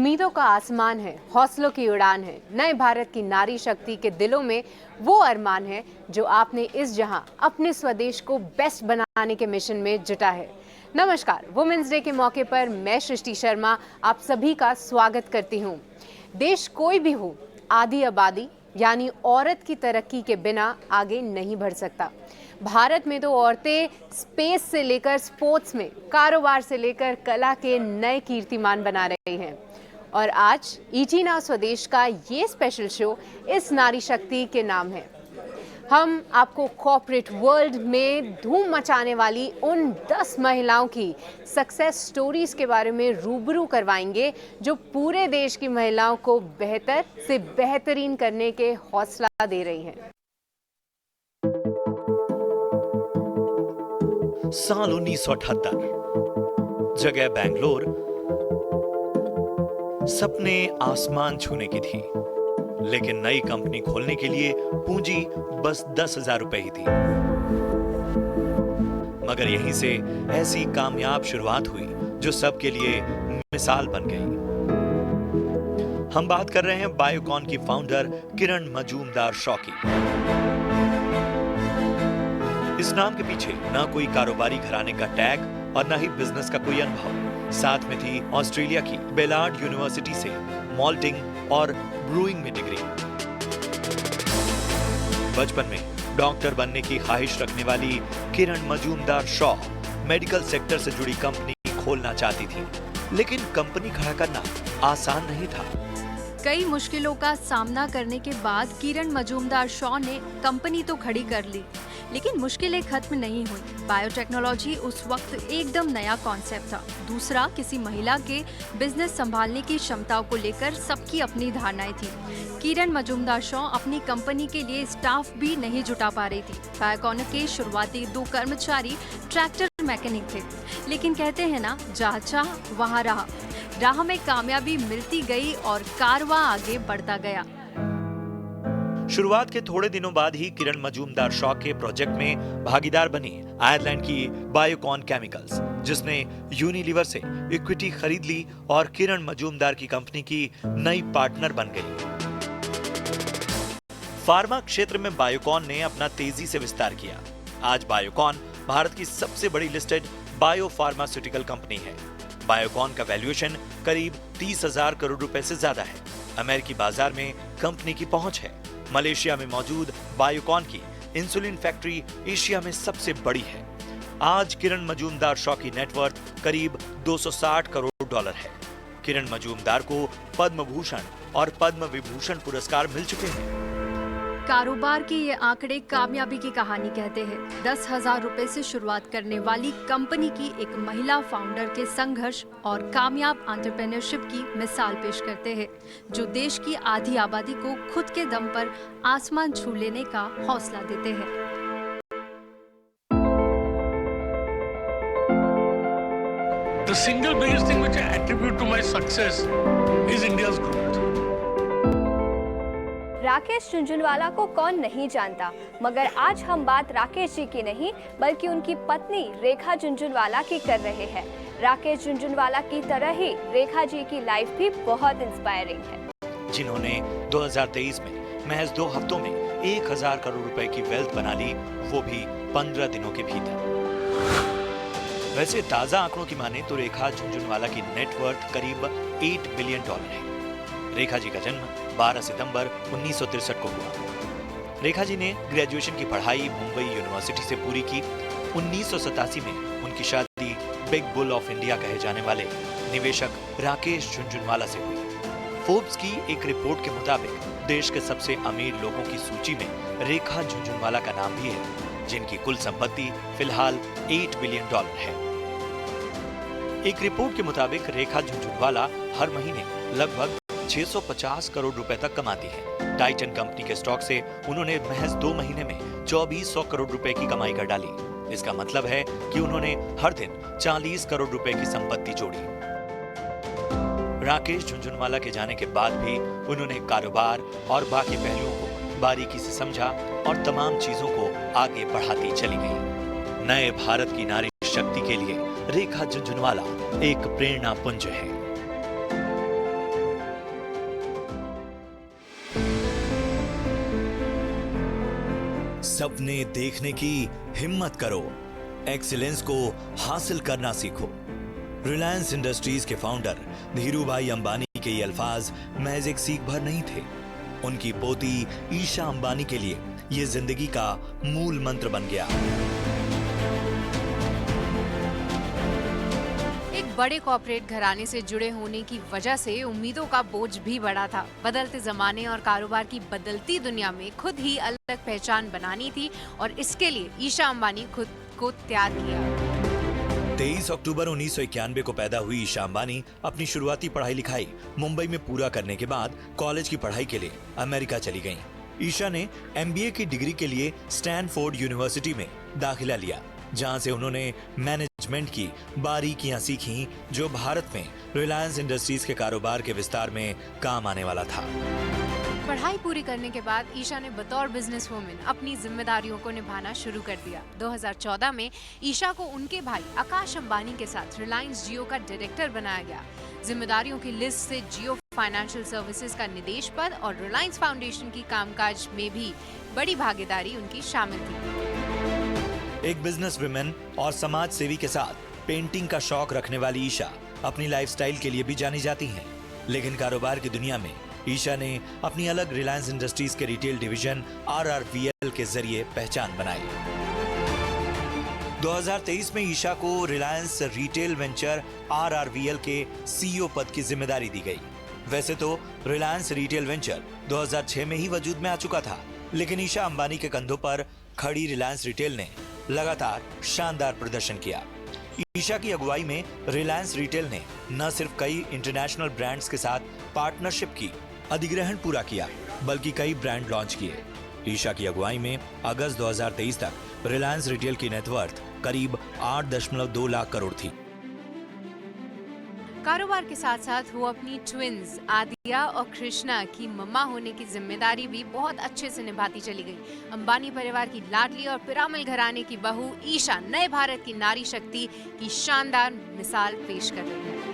उम्मीदों का आसमान है, हौसलों की उड़ान है। नए भारत की नारी शक्ति के दिलों में वो अरमान है जो आपने इस जहां अपने स्वदेश को बेस्ट बनाने के मिशन में जुटा है। नमस्कार, वुमेन्स डे के मौके पर मैं सृष्टि शर्मा आप सभी का स्वागत करती हूं। देश कोई भी हो, आधी आबादी यानी औरत की तरक्की के बिना आगे नहीं बढ़ सकता। भारत में तो औरतें स्पेस से लेकर स्पोर्ट्स में, कारोबार से लेकर कला के नए कीर्तिमान बना रही हैं। और आज ईटी नाउ स्वदेश का ये स्पेशल शो इस नारी शक्ति के नाम है। हम आपको कॉर्पोरेट वर्ल्ड में धूम मचाने वाली उन 10 महिलाओं की सक्सेस स्टोरीज के बारे में रूबरू करवाएंगे जो पूरे देश की महिलाओं को बेहतर से बेहतरीन करने के हौसला दे रही हैं। साल 1978, जगह बेंगलोर, सपने आसमान छूने की थी, लेकिन नई कंपनी खोलने के लिए पूंजी बस 10,000 रुपए ही थी। मगर यहीं से ऐसी कामयाब शुरुआत हुई जो सबके लिए मिसाल बन गई। हम बात कर रहे हैं बायोकॉन की फाउंडर किरण मजूमदार-शॉ की। इस नाम के पीछे ना कोई कारोबारी घराने का टैग और ना ही बिजनेस का कोई अनुभव। साथ में थी ऑस्ट्रेलिया की बेलार्ड यूनिवर्सिटी से मॉल्टिंग और ब्रूइंग में डिग्री। बचपन में डॉक्टर बनने की ख्वाहिश रखने वाली किरण मजूमदार-शॉ मेडिकल सेक्टर से जुड़ी कंपनी खोलना चाहती थी, लेकिन कंपनी खड़ा करना आसान नहीं था। कई मुश्किलों का सामना करने के बाद किरण मजूमदार-शॉ ने कंपनी तो खड़ी कर ली, लेकिन मुश्किलें खत्म नहीं हुई। बायोटेक्नोलॉजी उस वक्त एकदम नया कॉन्सेप्ट था। दूसरा, किसी महिला के बिजनेस संभालने की क्षमताओं को लेकर सबकी अपनी धारणाएं थी। किरण मजूमदार-शॉ अपनी कंपनी के लिए स्टाफ भी नहीं जुटा पा रही थी। बायोकॉन के शुरुआती 2 कर्मचारी ट्रैक्टर मैकेनिक थे, लेकिन कहते हैं ना, जहाँ चाह वहाँ राह में कामयाबी मिलती गई और कारवां आगे बढ़ता गया। शुरुआत के थोड़े दिनों बाद ही किरण मजूमदार-शॉ के प्रोजेक्ट में भागीदार बनी आयरलैंड की बायोकॉन केमिकल्स, जिसने यूनिलीवर से इक्विटी खरीद ली और किरण मजूमदार की कंपनी की नई पार्टनर बन गई। फार्मा क्षेत्र में बायोकॉन ने अपना तेजी से विस्तार किया। आज बायोकॉन भारत की सबसे बड़ी लिस्टेड बायो फार्मास्यूटिकल कंपनी है। बायोकॉन का वैल्यूएशन करीब 30,000 करोड़ रुपए से ज्यादा है। अमेरिकी बाजार में कंपनी की पहुंच है। मलेशिया में मौजूद बायोकॉन की इंसुलिन फैक्ट्री एशिया में सबसे बड़ी है। आज किरण मजूमदार-शॉ की नेटवर्थ करीब 260 करोड़ डॉलर है। किरण मजूमदार को पद्म भूषण और पद्म विभूषण पुरस्कार मिल चुके हैं। कारोबार के ये आंकड़े कामयाबी की कहानी कहते हैं। 10,000 रुपए से शुरुआत करने वाली कंपनी की एक महिला फाउंडर के संघर्ष और कामयाब एंटरप्रेन्योरशिप की मिसाल पेश करते हैं, जो देश की आधी आबादी को खुद के दम पर आसमान छू लेने का हौसला देते हैं। The single biggest thing which I attribute to my success is India's growth. Rakesh Jhunjhunwala को कौन नहीं जानता, मगर आज हम बात राकेश जी की नहीं बल्कि उनकी पत्नी रेखा झुनझुनवाला की कर रहे हैं। राकेश झुनझुनवाला की तरह ही रेखा जी की लाइफ भी बहुत इंस्पायरिंग है, जिन्होंने 2023 में महज 2 हफ्तों में 1,000 करोड़ रुपए की वेल्थ बना ली, वो भी 15 दिनों के भीतर। वैसे ताजा आंकड़ों की माने तो रेखा झुनझुनवाला की नेटवर्थ करीब 8 बिलियन डॉलर है। रेखा जी का जन्म 12 सितंबर 1963 को हुआ। रेखा जी ने ग्रेजुएशन की पढ़ाई मुंबई यूनिवर्सिटी से पूरी की। 1987 में उनकी शादी बिग बुल ऑफ इंडिया कहे जाने वाले निवेशक राकेश झुनझुनवाला से हुई। फोर्ब्स की एक रिपोर्ट के मुताबिक देश के सबसे अमीर लोगों की सूची में रेखा झुनझुनवाला का नाम भी है, जिनकी कुल संपत्ति फिलहाल 8 बिलियन डॉलर है। एक रिपोर्ट के मुताबिक रेखा झुनझुनवाला हर महीने लगभग 650 करोड़ रुपए तक कमाती है। टाइटन कंपनी के स्टॉक से उन्होंने महज 2 महीने में 2400 करोड़ रुपए की कमाई कर डाली। इसका मतलब है कि उन्होंने हर दिन 40 करोड़ रुपए की संपत्ति जोड़ी। राकेश झुनझुनवाला के जाने के बाद भी उन्होंने कारोबार और बाकी पहलुओं को बारीकी से समझा और तमाम चीजों को आगे बढ़ाती चली गई। नए भारत की नारी शक्ति के लिए रेखा झुनझुनवाला एक प्रेरणा पुंज है। सपने देखने की हिम्मत करो, एक्सीलेंस को हासिल करना सीखो। रिलायंस इंडस्ट्रीज के फाउंडर धीरूभाई अंबानी के ये अल्फाज महज एक सीख भर नहीं थे। उनकी पोती ईशा अंबानी के लिए ये जिंदगी का मूल मंत्र बन गया। एक बड़े कॉर्पोरेट घराने से जुड़े होने की वजह से उम्मीदों का बोझ भी बढ़ा था। बदलते जमाने और कारोबार की बदलती दुनिया में खुद ही अलग पहचान बनानी थी और इसके लिए ईशा अंबानी खुद को तैयार किया। 23 अक्टूबर 1991 को पैदा हुई ईशा अंबानी अपनी शुरुआती पढ़ाई लिखाई मुंबई में पूरा करने के बाद कॉलेज की पढ़ाई के लिए अमेरिका चली गईं। ईशा ने MBA की डिग्री के लिए स्टैनफोर्ड यूनिवर्सिटी में दाखिला लिया, जहां से उन्होंने मैनेजमेंट की बारीकियां सीखी, जो भारत में रिलायंस इंडस्ट्रीज के कारोबार के विस्तार में काम आने वाला था। पढ़ाई पूरी करने के बाद ईशा ने बतौर बिजनेस वुमेन अपनी जिम्मेदारियों को निभाना शुरू कर दिया। 2014 में ईशा को उनके भाई आकाश अंबानी के साथ रिलायंस जियो का डायरेक्टर बनाया गया। जिम्मेदारियों की लिस्ट से जियो फाइनेंशियल सर्विसेज का निदेश पद और रिलायंस फाउंडेशन की कामकाज में भी बड़ी भागीदारी उनकी शामिल थी। एक बिजनेस वुमेन और समाज सेवी के साथ पेंटिंग का शौक रखने वाली ईशा अपनी लाइफस्टाइल के लिए भी जानी जाती हैं। लेकिन कारोबार की दुनिया में ईशा ने अपनी अलग रिलायंस इंडस्ट्रीज के रिटेल डिवीजन RRVL के जरिए पहचान बनाई। 2023 में ईशा को रिलायंस रिटेल वेंचर RRVL के CEO पद की जिम्मेदारी दी गई। वैसे तो रिलायंस रिटेल वेंचर 2006 में ही वजूद में आ चुका था, लेकिन ईशा अंबानी के कंधों पर खड़ी रिलायंस रिटेल ने लगातार शानदार प्रदर्शन किया। ईशा की अगुवाई में रिलायंस रिटेल ने न सिर्फ कई इंटरनेशनल ब्रांड्स के साथ पार्टनरशिप की अधिग्रहण पूरा किया, बल्कि कई ब्रांड लॉन्च किए। ईशा की अगुवाई में अगस्त 2023 तक रिलायंस रिटेल की नेटवर्थ करीब 8.2 लाख करोड़ थी। कारोबार के साथ साथ वो अपनी ट्विन्स आदिया और कृष्णा की मम्मा होने की जिम्मेदारी भी बहुत अच्छे से निभाती चली गई। अंबानी परिवार की लाडली और पिरामिल घराने की बहू ईशा नए भारत की नारी शक्ति की शानदार मिसाल पेश कर रही है।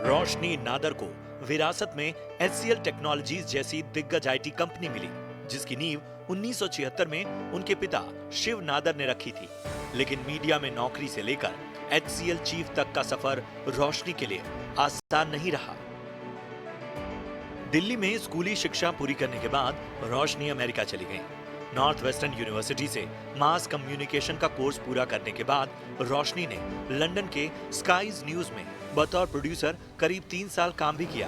रोशनी नादर को विरासत में HCL टेक्नोलॉजीज जैसी दिग्गज IT कंपनी मिली, जिसकी नींव 1976 में उनके पिता शिव नादर ने रखी थी। लेकिन मीडिया में नौकरी से लेकर HCL चीफ तक का सफर रोशनी के लिए आसान नहीं रहा। दिल्ली में स्कूली शिक्षा पूरी करने के बाद रोशनी अमेरिका चली गईं। नॉर्थ वेस्टर्न यूनिवर्सिटी से मास कम्युनिकेशन का कोर्स पूरा करने के बाद रोशनी ने लंदन के स्काईज न्यूज में बतौर प्रोड्यूसर करीब 3 साल काम भी किया।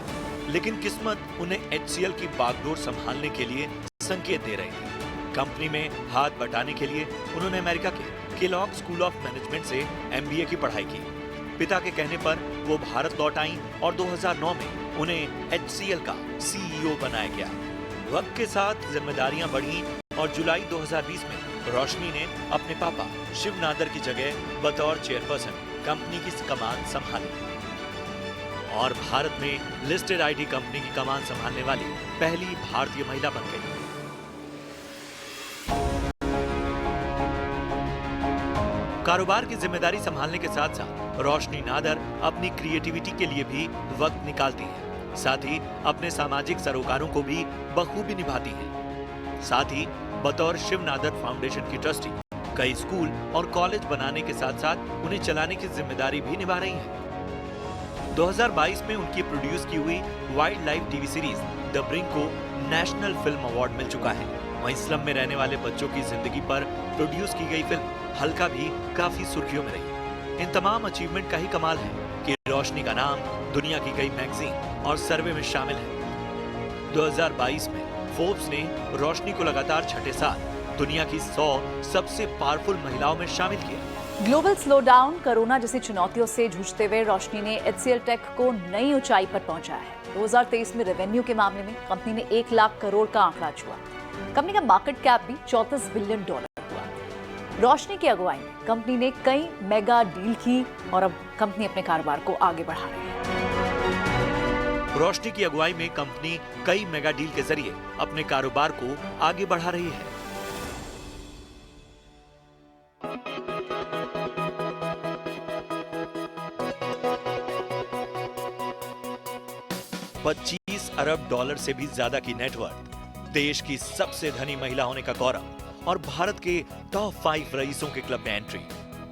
लेकिन किस्मत उन्हें HCL की बागडोर संभालने के लिए संकेत दे रही थी। कंपनी में हाथ बटाने के लिए उन्होंने अमेरिका के केलॉग स्कूल ऑफ मैनेजमेंट से MBA की पढ़ाई की। पिता के कहने पर वो भारत लौट आईं और 2009 में उन्हें HCL का CEO बनाया गया। वक्त के साथ जिम्मेदारियां बढ़ी और जुलाई 2020 में रोशनी ने अपने पापा शिव नादर की जगह बतौर चेयरपर्सन कंपनी की कमान संभाली और भारत में लिस्टेड IT कंपनी की कमान संभालने वाली पहली भारतीय महिला बन गई। कारोबार की जिम्मेदारी संभालने के साथ साथ रोशनी नादर अपनी क्रिएटिविटी के लिए भी वक्त निकालती है। साथ ही अपने सामाजिक सरोकारों को भी बखूबी निभाती है। साथ ही बतौर शिव नादर फाउंडेशन की ट्रस्टी कई स्कूल और कॉलेज बनाने के साथ साथ उन्हें चलाने की जिम्मेदारी भी निभा रही हैं। 2022 में उनकी प्रोड्यूस की हुई wildlife TV series the brink को नेशनल फिल्म अवार्ड मिल चुका है। वहीं स्लम में रहने वाले बच्चों की जिंदगी पर प्रोड्यूस की गई फिल्म हल्का भी काफी सुर्खियों में रही। इन तमाम अचीवमेंट का ही कमाल है कि रोशनी का नाम दुनिया की कई मैगजीन और सर्वे में शामिल है। 2022 में फोर्ब्स ने रोशनी को लगातार छठे साल दुनिया की 100 सबसे पावरफुल महिलाओं में शामिल किया। ग्लोबल स्लोडाउन, कोरोना जैसी चुनौतियों से जूझते हुए रोशनी ने HCL टेक को नई ऊंचाई पर पहुंचाया है। 2023 में रेवेन्यू के मामले में कंपनी ने 1 लाख करोड़ का आंकड़ा छुआ। कंपनी का मार्केट कैप भी $34 बिलियन हुआ। रोशनी की अगुवाई में कंपनी ने कई मेगा डील की और अब कंपनी अपने कारोबार को आगे बढ़ा रही है। रोशनी की अगुवाई में कंपनी कई मेगा डील के जरिए अपने कारोबार को आगे बढ़ा रही है। 25 अरब डॉलर से भी ज्यादा की नेटवर्थ, देश की सबसे धनी महिला होने का गौरव और भारत के टॉप 5 रईसों के क्लब में एंट्री।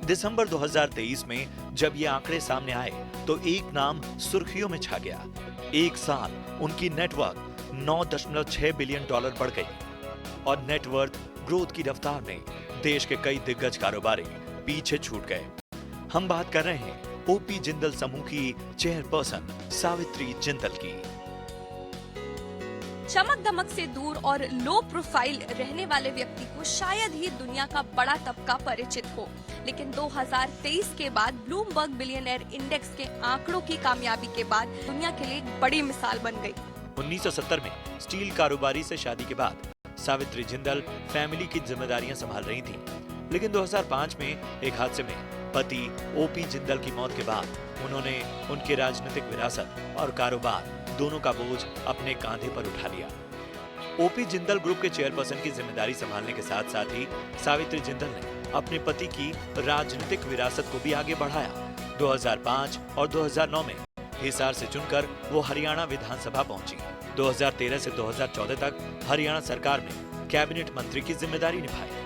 दिसंबर 2023 में जब ये आंकड़े सामने आए तो एक नाम सुर्खियों में छा गया। एक साल उनकी नेटवर्थ 9.6 बिलियन डॉलर बढ़ गई और नेटवर्थ ग्रोथ की रफ्तार में देश के कई दिग्गज कारोबारी पीछे छूट गए। हम बात कर रहे हैं ओपी जिंदल समूह की चेयरपर्सन सावित्री जिंदल की। चमक दमक से दूर और लो प्रोफाइल रहने वाले व्यक्ति को शायद ही दुनिया का बड़ा तबका परिचित हो, लेकिन 2023 के बाद ब्लूमबर्ग बिलियनर इंडेक्स के आंकड़ों की कामयाबी के बाद दुनिया के लिए एक बड़ी मिसाल बन गई। 1970 में स्टील कारोबारी से शादी के बाद सावित्री जिंदल फैमिली की जिम्मेदारियां संभाल रही थीं, लेकिन 2005 में एक हादसे में पति ओपी जिंदल की मौत के बाद उन्होंने उनके राजनीतिक विरासत और कारोबार दोनों का बोझ अपने कांधे पर उठा लिया। ओपी जिंदल ग्रुप के चेयरपर्सन की जिम्मेदारी संभालने के साथ साथ ही सावित्री जिंदल ने अपने पति की राजनीतिक विरासत को भी आगे बढ़ाया। 2005 और 2009 में हिसार से चुनकर वो हरियाणा विधानसभा पहुंची। 2013 से 2014 तक हरियाणा सरकार में कैबिनेट मंत्री की जिम्मेदारी निभाई।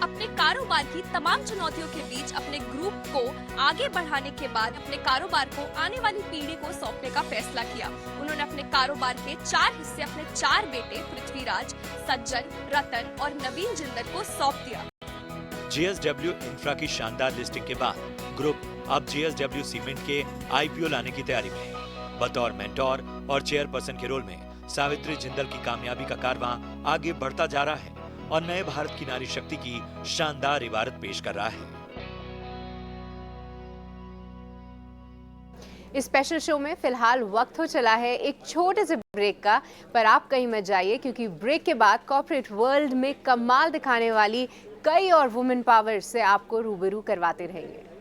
अपने कारोबार की तमाम चुनौतियों के बीच अपने ग्रुप को आगे बढ़ाने के बाद अपने कारोबार को आने वाली पीढ़ी को सौंपने का फैसला किया। उन्होंने अपने कारोबार के 4 हिस्से अपने 4 बेटे पृथ्वीराज, सज्जन, रतन और नवीन जिंदल को सौंप दिया। JSW इंफ्रा की शानदार लिस्टिंग के बाद ग्रुप अब JSW सीमेंट के IPO लाने की तैयारी में है। बतौर मेंटोर और चेयरपर्सन के रोल में सावित्री जिंदल की कामयाबी का कारवां आगे बढ़ता जा रहा है और नए भारत की नारी शक्ति की शानदार इबारत पेश कर रहा है। इस स्पेशल शो में फिलहाल वक्त हो चला है एक छोटे से ब्रेक का, पर आप कहीं मत जाइए क्योंकि ब्रेक के बाद कॉर्पोरेट वर्ल्ड में कमाल दिखाने वाली कई और वुमेन पावर से आपको रूबरू करवाते रहेंगे।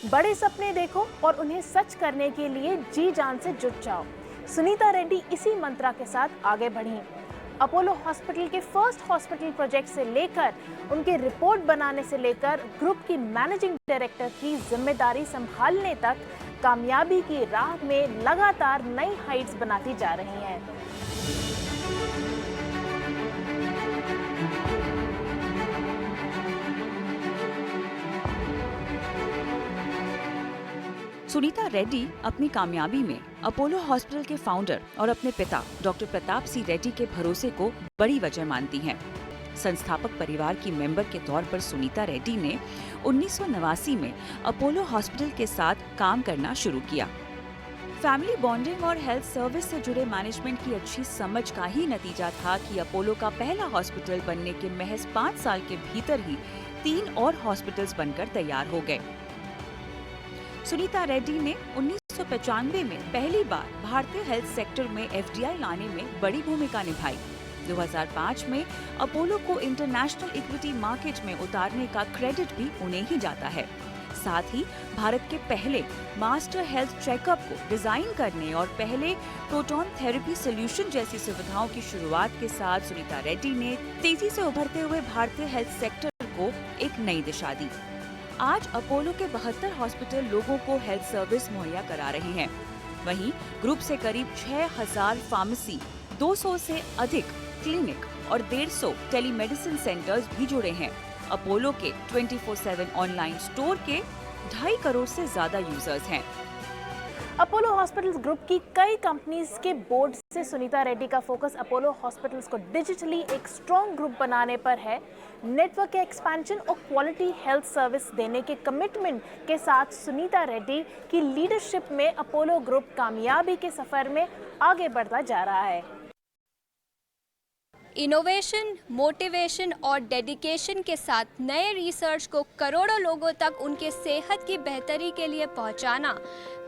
बड़े सपने देखो और उन्हें सच करने के लिए जी जान से जुट जाओ। सुनीता रेड्डी इसी मंत्रा के साथ आगे बढ़ी। अपोलो हॉस्पिटल के फर्स्ट हॉस्पिटल प्रोजेक्ट से लेकर उनके रिपोर्ट बनाने से लेकर ग्रुप की मैनेजिंग डायरेक्टर की जिम्मेदारी संभालने तक कामयाबी की राह में लगातार नई हाइट्स बनाती जा रही हैं। सुनीता रेड्डी अपनी कामयाबी में अपोलो हॉस्पिटल के फाउंडर और अपने पिता डॉक्टर प्रताप सी रेड्डी के भरोसे को बड़ी वजह मानती हैं। संस्थापक परिवार की मेंबर के तौर पर सुनीता रेड्डी ने 1989 में अपोलो हॉस्पिटल के साथ काम करना शुरू किया। फैमिली बॉन्डिंग और हेल्थ सर्विस से जुड़े मैनेजमेंट की अच्छी समझ का ही नतीजा था कि अपोलो का पहला हॉस्पिटल बनने के महज 5 साल के भीतर ही 3 और हॉस्पिटल्स बनकर तैयार हो गए। सुनीता रेड्डी ने 1995 में पहली बार भारतीय हेल्थ सेक्टर में FDI लाने में बड़ी भूमिका निभाई। 2005 में अपोलो को इंटरनेशनल इक्विटी मार्केट में उतारने का क्रेडिट भी उन्हें ही जाता है। साथ ही भारत के पहले मास्टर हेल्थ चेकअप को डिजाइन करने और पहले प्रोटॉन थेरेपी सॉल्यूशन जैसी सुविधाओं की शुरुआत के साथ सुनीता रेड्डी ने तेजी से उभरते हुए भारतीय हेल्थ सेक्टर को एक नई दिशा दी। आज अपोलो के 72 हॉस्पिटल लोगों को हेल्थ सर्विस मुहैया करा रहे हैं। वहीं ग्रुप से करीब 6000 फार्मेसी, 200 से अधिक क्लिनिक और 150 टेलीमेडिसिन सेंटर्स भी जुड़े हैं। अपोलो के 24/7 ऑनलाइन स्टोर के 2.5 करोड़ से ज्यादा यूजर्स हैं। अपोलो हॉस्पिटल्स ग्रुप की कई कंपनीज के बोर्ड से सुनीता रेड्डी का फोकस अपोलो हॉस्पिटल्स को डिजिटली एक स्ट्रॉन्ग ग्रुप बनाने पर है। नेटवर्क के एक्सपेंशन और क्वालिटी हेल्थ सर्विस देने के कमिटमेंट के साथ सुनीता रेड्डी की लीडरशिप में अपोलो ग्रुप कामयाबी के सफर में आगे बढ़ता जा रहा है। इनोवेशन, मोटिवेशन और डेडिकेशन के साथ नए रिसर्च को करोड़ों लोगों तक उनके सेहत की बेहतरी के लिए पहुंचाना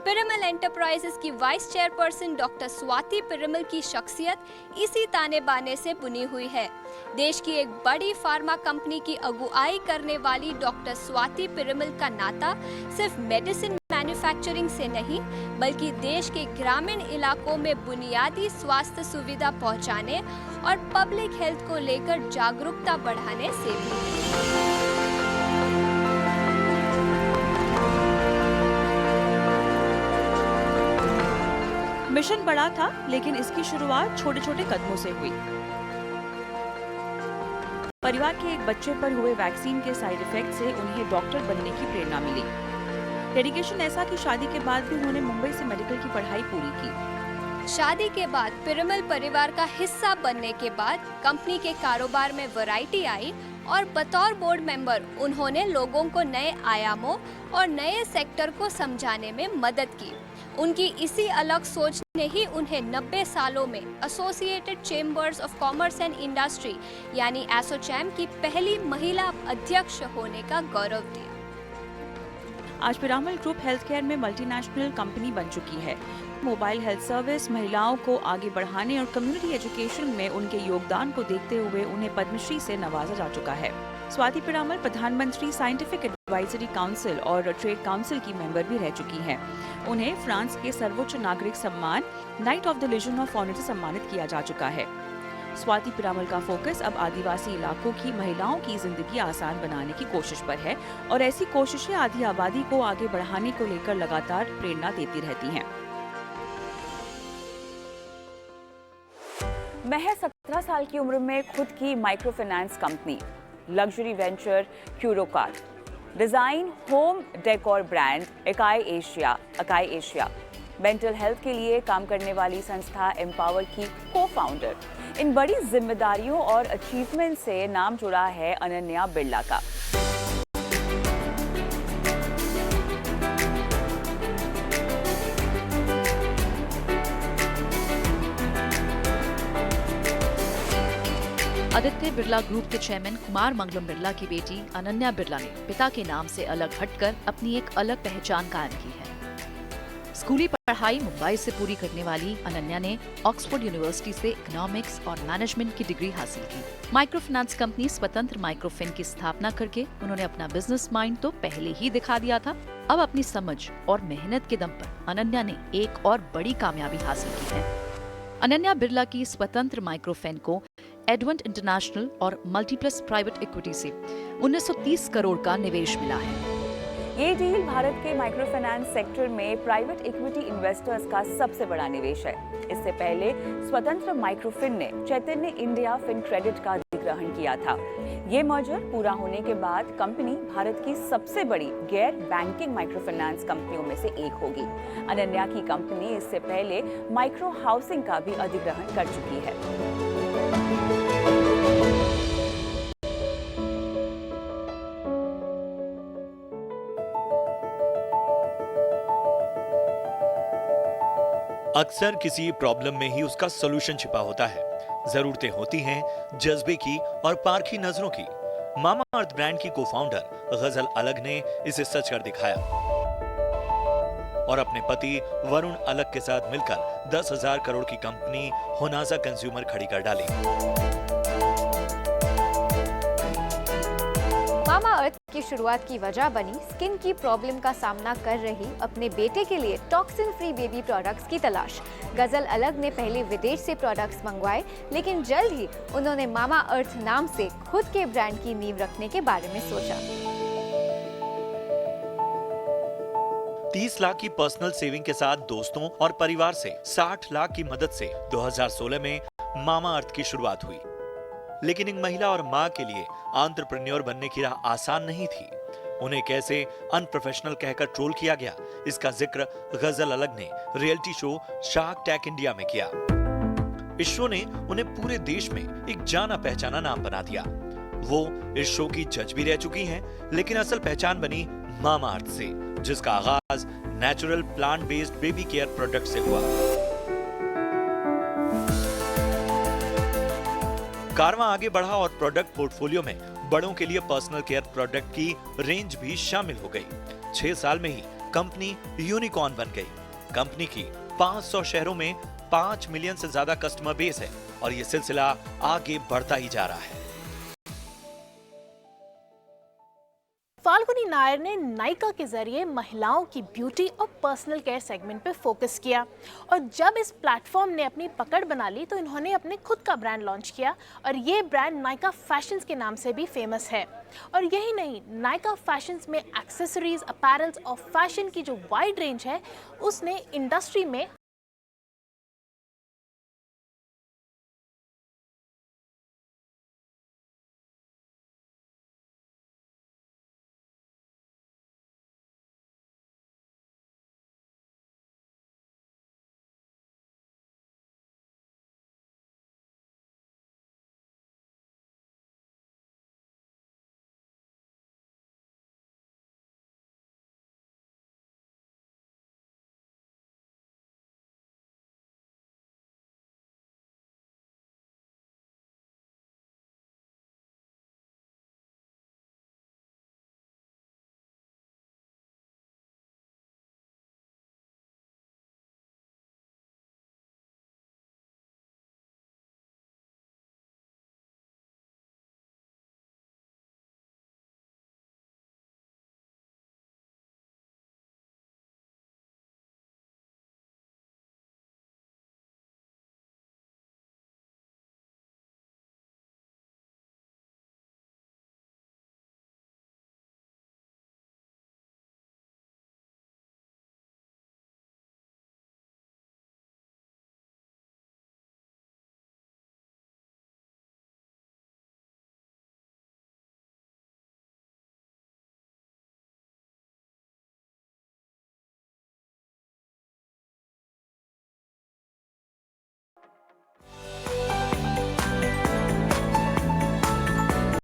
पिरामल एंटरप्राइजेस की vice chairperson doctor Swati Piramal की शख्सियत इसी ताने बाने से बुनी हुई है। देश की एक बड़ी फार्मा कंपनी की अगुवाई करने वाली डॉक्टर स्वाति पिरामल का नाता सिर्फ मेडिसिन मैन्युफैक्चरिंग से नहीं, बल्कि देश के ग्रामीण इलाकों में बुनियादी स्वास्थ्य सुविधा पहुंचाने और पब्लिक हेल्थ को लेकर जागरूकता बढ़ाने से भी। मिशन बड़ा था, लेकिन इसकी शुरुआत छोटे छोटे कदमों से हुई। परिवार के एक बच्चे पर हुए वैक्सीन के साइड इफेक्ट से उन्हें डॉक्टर बनने की प्रेरणा मिली। डेडिकेशन ऐसा कि शादी के बाद भी उन्होंने मुंबई से मेडिकल की पढ़ाई पूरी की। शादी के बाद पिरामल परिवार का हिस्सा बनने के बाद कंपनी के कारोबार में वैरायटी आई और बतौर बोर्ड मेंबर उन्होंने लोगों को नए आयामों और नए सेक्टर को समझाने में मदद की। उनकी इसी अलग सोच ने ही उन्हें 90 सालों में associated chambers of commerce and industry यानी एसोचैम की पहली महिला अध्यक्ष होने का गौरव दिया। आज पिरामल ग्रुप हेल्थ केयर में मल्टीनेशनल कंपनी बन चुकी है। मोबाइल हेल्थ सर्विस, महिलाओं को आगे बढ़ाने और कम्युनिटी एजुकेशन में उनके योगदान को देखते हुए उन्हें पद्मश्री से नवाजा जा चुका है। स्वाति पिरामल प्रधानमंत्री साइंटिफिक एडवाइजरी काउंसिल और ट्रेड काउंसिल की मेंबर भी रह चुकी हैं। उन्हें फ्रांस के सर्वोच्च नागरिक सम्मान knight of the legion of honour से सम्मानित किया जा चुका है। स्वाति पिरामल का फोकस अब आदिवासी इलाकों की महिलाओं की जिंदगी आसान बनाने की कोशिश पर है और ऐसी कोशिशें आधी आबादी को आगे बढ़ाने को लेकर लगातार प्रेरणा देती रहती हैं। महज 17 साल की उम्र में खुद की micro finance company, luxury venture क्यूरोकार, डिजाइन होम डेकोर ब्रांड अकाई एशिया, मेंटल हेल्थ के लिए काम करने वाली संस्था एम्पावर की को-फाउंडर। इन बड़ी जिम्मेदारियों और अचीवमेंट से नाम जुड़ा है अनन्या बिरला का। आदित्य बिरला ग्रुप के चेयरमैन कुमार मंगलम बिरला की बेटी अनन्या बिरला ने पिता के नाम से अलग हटकर अपनी एक अलग पहचान कायम की है। स्कूली पढ़ाई मुंबई से पूरी करने वाली अनन्या ने ऑक्सफोर्ड यूनिवर्सिटी से इकोनॉमिक्स और मैनेजमेंट की डिग्री हासिल की। माइक्रो फाइनेंस कंपनी स्वतंत्र माइक्रोफिन की स्थापना करके उन्होंने अपना बिजनेस माइंड तो पहले ही दिखा दिया था। अब अपनी समझ और मेहनत के दम पर अनन्या ने एक और बड़ी कामयाबी हासिल की है। अनन्या बिरला की स्वतंत्र माइक्रोफिन को एडवेंट इंटरनेशनल और मल्टीप्लस प्राइवेट इक्विटी से 1930 करोड़ का निवेश मिला है। ये डील भारत के माइक्रो फाइनेंस सेक्टर में प्राइवेट इक्विटी इन्वेस्टर्स का सबसे बड़ा निवेश है। इससे पहले स्वतंत्र माइक्रोफिन ने चैतन्य इंडिया फिन क्रेडिट का अधिग्रहण किया था। ये मर्जर पूरा होने के बाद कंपनी भारत की सबसे बड़ी गैर बैंकिंग माइक्रो फाइनेंस कंपनियों में से एक होगी। अनन्या की कंपनी इससे पहले माइक्रो हाउसिंग का भी अधिग्रहण कर चुकी है। अक्सर किसी प्रॉब्लम में ही उसका सॉल्यूशन छिपा होता है। जरूरतें होती हैं जज्बे की और पारखी नजरों की। मामा अर्थ ब्रांड की को-फाउंडर गजल अलग ने इसे सच कर दिखाया और अपने पति वरुण अलग के साथ मिलकर 10,000 करोड़ की कंपनी होनाजा कंज्यूमर खड़ी कर डाली। मामा अर्थ की शुरुआत की वजह बनी स्किन की प्रॉब्लम का सामना कर रही अपने बेटे के लिए टॉक्सिन फ्री बेबी प्रोडक्ट्स की तलाश। गजल अलग ने पहले विदेश से प्रोडक्ट्स मंगवाए, लेकिन जल्द ही उन्होंने मामा अर्थ नाम से खुद के ब्रांड की नींव रखने के बारे में सोचा। 30 लाख की पर्सनल सेविंग के साथ दोस्तों और परिवार से 60 लाख की मदद से 2016 में मामा अर्थ की शुरुआत हुई। लेकिन एक महिला और मां के लिए एंटरप्रेन्योर बनने की राह आसान नहीं थी। उन्हें कैसे अनप्रोफेशनल कहकर ट्रोल किया गया, इसका जिक्र गजल अलग ने reality show shark tank India में किया। इस शो ने उन्हें पूरे देश में एक जाना पहचाना नाम बना दिया। वो इस शो की जज भी रह चुकी हैं, लेकिन असल पहचान बनी मामा अर्थ से, जिसका आगाज natural plant based baby care product से हुआ। कारवां आगे बढ़ा और प्रोडक्ट पोर्टफोलियो में बड़ों के लिए पर्सनल केयर प्रोडक्ट की रेंज भी शामिल हो गई। 6 साल में ही कंपनी यूनिकॉर्न बन गई। कंपनी की 500 शहरों में 5 मिलियन से ज्यादा कस्टमर बेस है और ये सिलसिला आगे बढ़ता ही जा रहा है। फाल्गुनी नायर ने नायका के जरिए महिलाओं की ब्यूटी और पर्सनल केयर सेगमेंट पे फोकस किया और जब इस प्लेटफॉर्म ने अपनी पकड़ बना ली तो इन्होंने अपने खुद का ब्रांड लॉन्च किया और ये ब्रांड नायका फैशंस के नाम से भी फेमस है। और यही नहीं, नायका फैशंस में एक्सेसरीज, अपैरल्स और फैशन की जो वाइड रेंज है उसने इंडस्ट्री में